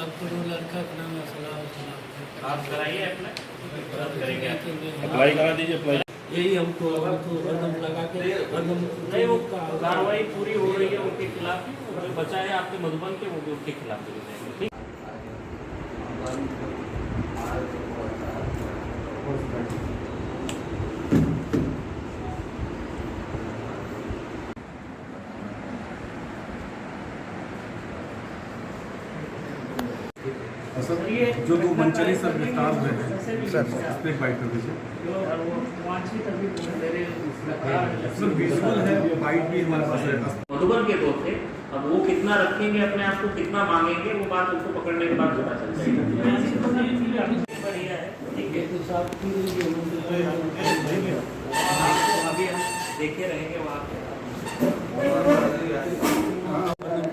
आपको वो लड़का का नाम असला आप कराइए अप्लाई, तुरंत करेंगे। अप्लाई करा दीजिए अप्लाई। यही हमको हरदम लगा के हरदम नहीं, वो कार्रवाई पूरी हो रही है उनके खिलाफ, जो बचा है आपके मधुबन के वो भी उनके खिलाफ हो जाएंगे। ठीक। सर जो 2 मंचली सर गिरफ्तार हुए हैं सर स्प्लिट बाइट कर दीजिए सर। विजुअल है, बाइट भी हमारे पास है। मधुबन के 2 थे, अब वो कितना रखेंगे अपने आप को, कितना मांगेंगे, वो बात उनको पकड़ने के बाद पता चल जाएगी। बढ़िया है, ठीक है। तो साहब आपको अभी हम देखे रहेंगे वहाँ पे।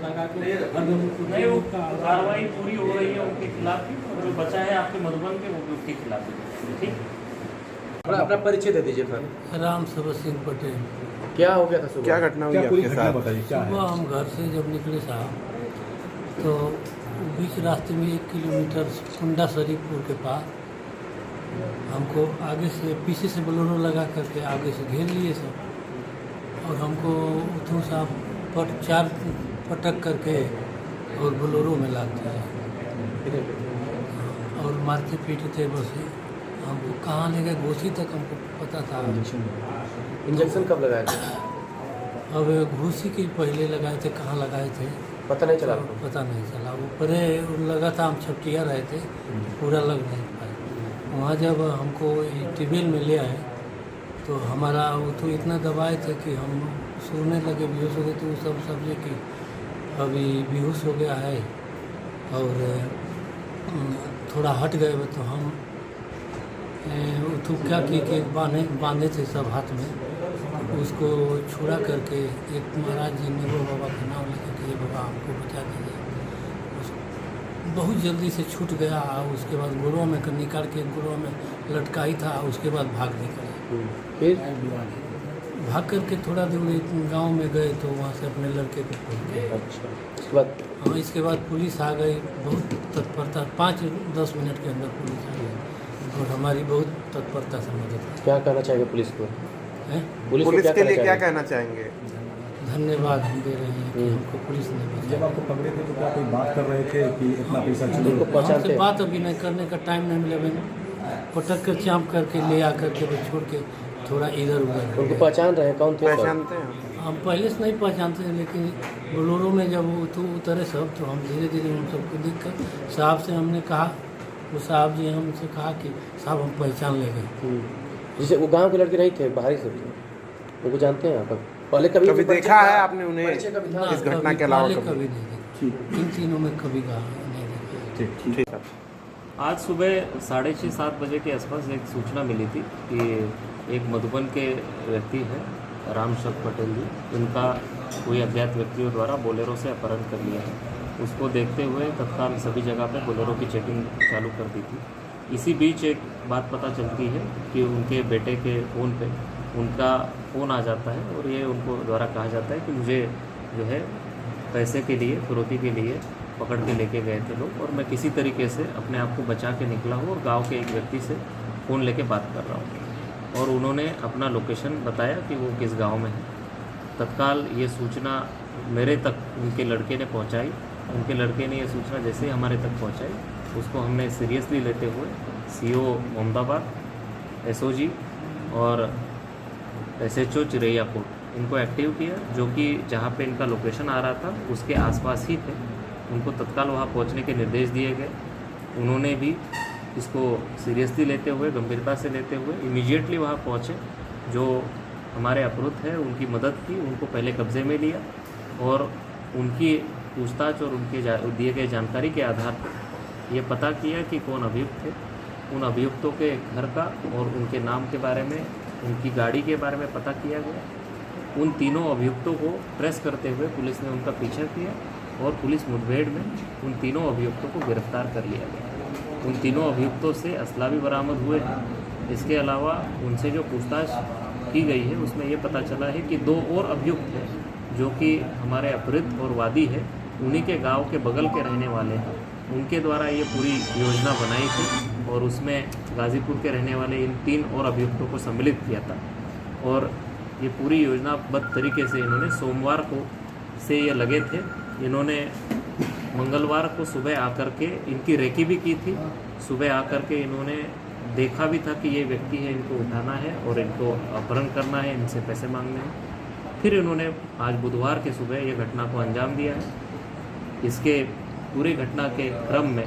लगा के हरदम नहीं, वो कार्रवाई पूरी हो रही है उनके खिलाफ ही, और जो बचा है आपके मधुबन के वो भी उनके खिलाफ ही। ठीक। अपना परिचय दे दीजिए सर। राम सब सिंह पटेल। क्या हो गया था सुबह? क्या घटना हुई आपके साथ? बताइए क्या है? सुबह हम घर से जब निकले साहब तो बीच रास्ते में 1 किलोमीटर कुंडा शरीफपुर के पास हमको आगे से पीछे से बोलेरो लगा करके आगे से घेर लिए सब, और हमको उतों साहब 4 पटक करके और बोलेरो में लाद दिया और मारते पीटते बस। हमको कहाँ ले गए घोसी तक हमको पता था। इंजेक्शन कब लगाए थे? अब घोसी के पहले लगाए थे, कहाँ लगाए थे पता नहीं चला आपको? पता नहीं चला। ऊपरे लगा था, हम छपटिया रहे थे, पूरा लग नहीं पाए। वहाँ जब हमको टिबिल में ले आए तो हमारा वो तो इतना दबाए थे कि हम सोने लगे, बेहोश हो गए। तो वो सब समझे कि अभी बेहोश हो गया है, और थोड़ा हट गए। तो हम तो क्या किए कि बांधे थे सब हाथ में, उसको छुड़ा करके एक महाराज जी ने वो बाबा का नाम लेकर के बाबा हमको बचा दीजिए। बहुत जल्दी से छूट गया। उसके बाद गुरुओं में निकाल के गुरुओं में लटका ही था। उसके बाद भाग निकले। फिर भाग करके थोड़ा दूर गांव में गए तो वहाँ से अपने लड़के को खोल गए। अच्छा, उसके बाद? हाँ, इसके बाद पुलिस आ गई। बहुत तत्परता, 5-10 मिनट के अंदर पुलिस आ गई और हमारी बहुत तत्परता से मदद की। क्या कहना चाहेंगे पुलिस को? हैं? पुलिस को पुलिस के लिए क्या चाहेंगे? कहना चाहेंगे? धन्यवाद हम दे रहे हैं कि हमको पुलिस ने बचाया। जब आपको पकड़े थे तो क्या कोई बात कर रहे थे कि इतना पैसा उनको चाहिए? पहचानते हमसे हैं? बात अभी नहीं करने का टाइम नहीं मिला। मैंने पटक कर चाँप करके ले आ करके बस छोड़ के थोड़ा इधर उधर। उनको पहचान रहे हैं? कौन थे सर? पहचानते हैं? हम पहले से नहीं पहचानते थे, लेकिन बोलोरो में जब वो तो उतरे सब तो हम धीरे धीरे उन सबको देख कर साहब से हमने कहा, वो साहब जी हमसे कहा कि साहब हम पहचान ले गए। जैसे वो गांव के लड़के नहीं थे, बाहरी से थे, उनको जानते हैं आप? पहले कभी देखा है आपने उन्हें? परिचय कभी था? इस घटना के अलावा पहले कभी? कभी नहीं देखा। इन तीनों में कभी कहा नहीं देखा। ठीक है। आज सुबह 6:30-7 बजे के आसपास एक सूचना मिली थी कि एक मधुबन के व्यक्ति है रामशक पटेल जी, इनका कोई अज्ञात व्यक्तियों द्वारा बोलेरो से अपहरण कर लिया है। उसको देखते हुए तत्काल सभी जगह पे बोलेरो की चेकिंग चालू कर दी थी। इसी बीच एक बात पता चलती है कि उनके बेटे के फ़ोन पे उनका फ़ोन आ जाता है और ये उनको द्वारा कहा जाता है कि मुझे जो है पैसे के लिए, फिरौती के लिए पकड़ के लेके गए थे लोग, और मैं किसी तरीके से अपने आप को बचा के निकला हूँ और गांव के एक व्यक्ति से फ़ोन लेके बात कर रहा हूँ, और उन्होंने अपना लोकेशन बताया कि वो किस गांव में है। तत्काल ये सूचना मेरे तक उनके लड़के ने पहुंचाई। उनके लड़के ने ये सूचना जैसे ही हमारे तक पहुंचाई, उसको हमने सीरियसली लेते हुए CO मोहम्मदाबाद, SOG और SHO चिरैयाकोट इनको एक्टिव किया, जो कि जहाँ पे इनका लोकेशन आ रहा था उसके आसपास ही थे। उनको तत्काल वहाँ पहुँचने के निर्देश दिए गए। उन्होंने भी इसको सीरियसली लेते हुए, गंभीरता से लेते हुए इमीडिएटली वहाँ पहुँचे। जो हमारे अपहृत है उनकी मदद की, उनको पहले कब्जे में लिया और उनकी पूछताछ और उनके दिए गए जानकारी के आधार पर ये पता किया कि कौन अभियुक्त थे। उन अभियुक्तों के घर का और उनके नाम के बारे में, उनकी गाड़ी के बारे में पता किया गया। उन तीनों अभियुक्तों को ट्रेस करते हुए पुलिस ने उनका पीछा किया और पुलिस मुठभेड़ में उन तीनों अभियुक्तों को गिरफ्तार कर लिया गया। उन तीनों अभियुक्तों से असला भी बरामद हुए हैं। इसके अलावा उनसे जो पूछताछ की गई है उसमें ये पता चला है कि 2 और अभियुक्त हैं जो कि हमारे अपहृत और वादी है, उन्हीं के गांव के बगल के रहने वाले हैं। उनके द्वारा ये पूरी योजना बनाई थी और उसमें गाज़ीपुर के रहने वाले इन 3 और अभियुक्तों को सम्मिलित किया था। और ये पूरी योजनाबद्ध तरीके से इन्होंने सोमवार को से ये लगे थे। इन्होंने मंगलवार को सुबह आकर के इनकी रेकी भी की थी। सुबह आकर के इन्होंने देखा भी था कि ये व्यक्ति है, इनको उठाना है और इनको अपहरण करना है, इनसे पैसे मांगने हैं। फिर इन्होंने आज बुधवार के सुबह ये घटना को अंजाम दिया है। इसके पूरी घटना के क्रम में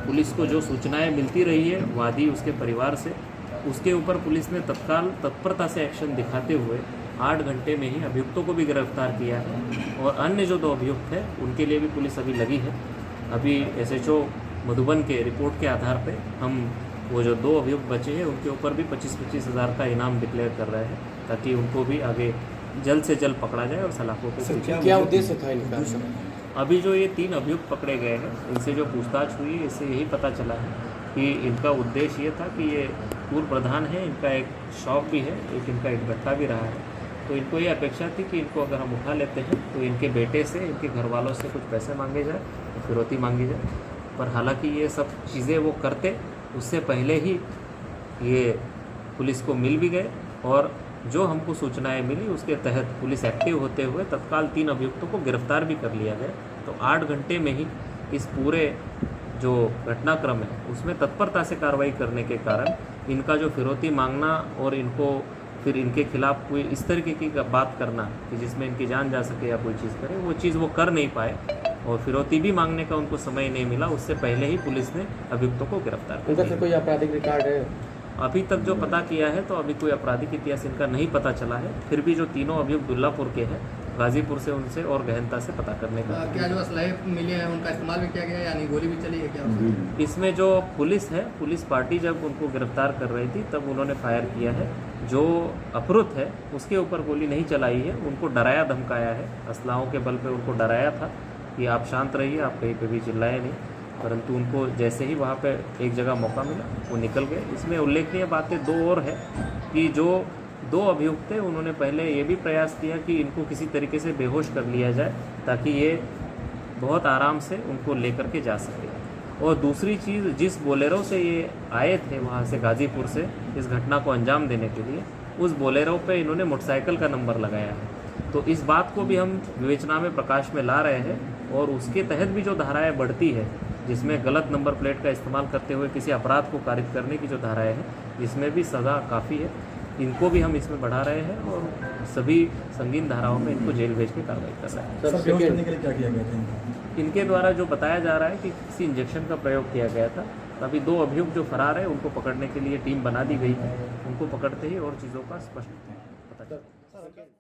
पुलिस को जो सूचनाएं मिलती रही है वादी उसके परिवार से, उसके ऊपर पुलिस ने तत्काल तत्परता से एक्शन दिखाते हुए 8 घंटे में ही अभियुक्तों को भी गिरफ्तार किया है। और अन्य जो 2 अभियुक्त हैं उनके लिए भी पुलिस अभी लगी है। अभी SHO मधुबन के रिपोर्ट के आधार पर हम वो जो 2 अभियुक्त बचे हैं उनके ऊपर भी 25-25 हज़ार का इनाम डिक्लेयर कर रहे हैं ताकि उनको भी आगे जल्द से जल्द पकड़ा जाए और सलाखों को क्या उद्देश्य था इनका? अभी जो ये 3 अभियुक्त पकड़े गए हैं इनसे जो पूछताछ हुई है इससे यही पता चला है कि इनका उद्देश्य ये था कि ये पूर्व प्रधान है, इनका एक शॉप भी है, एक इनका एक भट्टा भी रहा है। तो इनको ये अपेक्षा थी कि इनको अगर हम उठा लेते हैं तो इनके बेटे से, इनके घर वालों से कुछ पैसे मांगे जाए, फिरौती मांगी जाए। पर हालांकि ये सब चीज़ें वो करते उससे पहले ही ये पुलिस को मिल भी गए और जो हमको सूचनाएं मिली उसके तहत पुलिस एक्टिव होते हुए तत्काल 3 अभियुक्तों को गिरफ्तार भी कर लिया गया। तो 8 घंटे में ही इस पूरे जो घटनाक्रम है उसमें तत्परता से कार्रवाई करने के कारण इनका जो फिरौती मांगना और इनको फिर इनके खिलाफ कोई इस तरीके की बात करना कि जिसमें इनकी जान जा सके या कोई चीज़ करे, वो चीज़ वो कर नहीं पाए और फिरौती भी मांगने का उनको समय नहीं मिला। उससे पहले ही पुलिस ने अभियुक्तों को गिरफ्तार कर उनका लिया। फिर कोई आपराधिक रिकॉर्ड है? अभी तक जो पता किया है तो अभी कोई आपराधिक इतिहास इनका नहीं पता चला है। फिर भी जो 3 अभियुक्त दुल्लापुर के हैं, गाजीपुर से उनसे और गहनता से पता करने का क्या जो असलहे मिले हैं उनका इस्तेमाल भी किया गया यानी गोली भी चली है क्या? इसमें जो पुलिस है, पुलिस पार्टी जब उनको गिरफ्तार कर रही थी तब उन्होंने फायर किया है। जो अपहृत है उसके ऊपर गोली नहीं चलाई है, उनको डराया धमकाया है, असलाहों के बल पे उनको डराया था कि आप शांत रहिए, आप कहीं पे भी चिल्लाए नहीं। परंतु उनको जैसे ही वहाँ पे एक जगह मौका मिला वो निकल गए। इसमें उल्लेखनीय बातें 2 और है कि जो 2 अभियुक्त थे उन्होंने पहले ये भी प्रयास किया कि इनको किसी तरीके से बेहोश कर लिया जाए ताकि ये बहुत आराम से उनको लेकर के जा सके। और दूसरी चीज़, जिस बोलेरो से ये आए थे वहाँ से गाज़ीपुर से इस घटना को अंजाम देने के लिए, उस बोलेरो पे इन्होंने मोटरसाइकिल का नंबर लगाया है। तो इस बात को भी हम विवेचना में प्रकाश में ला रहे हैं और उसके तहत भी जो धाराएं बढ़ती है जिसमें गलत नंबर प्लेट का इस्तेमाल करते हुए किसी अपराध को कारित करने की जो धाराएं हैं जिसमें भी सज़ा काफ़ी है, इनको भी हम इसमें बढ़ा रहे हैं और सभी संगीन धाराओं में इनको जेल भेज के कार्रवाई कर रहे हैं। सर, बेहोश करने के लिए क्या किया गया था? इनके द्वारा जो बताया जा रहा है कि किसी इंजेक्शन का प्रयोग किया गया था। अभी 2 अभियुक्त जो फरार है उनको पकड़ने के लिए टीम बना दी गई है। उनको पकड़ते ही और चीज़ों का स्पष्ट पता चला।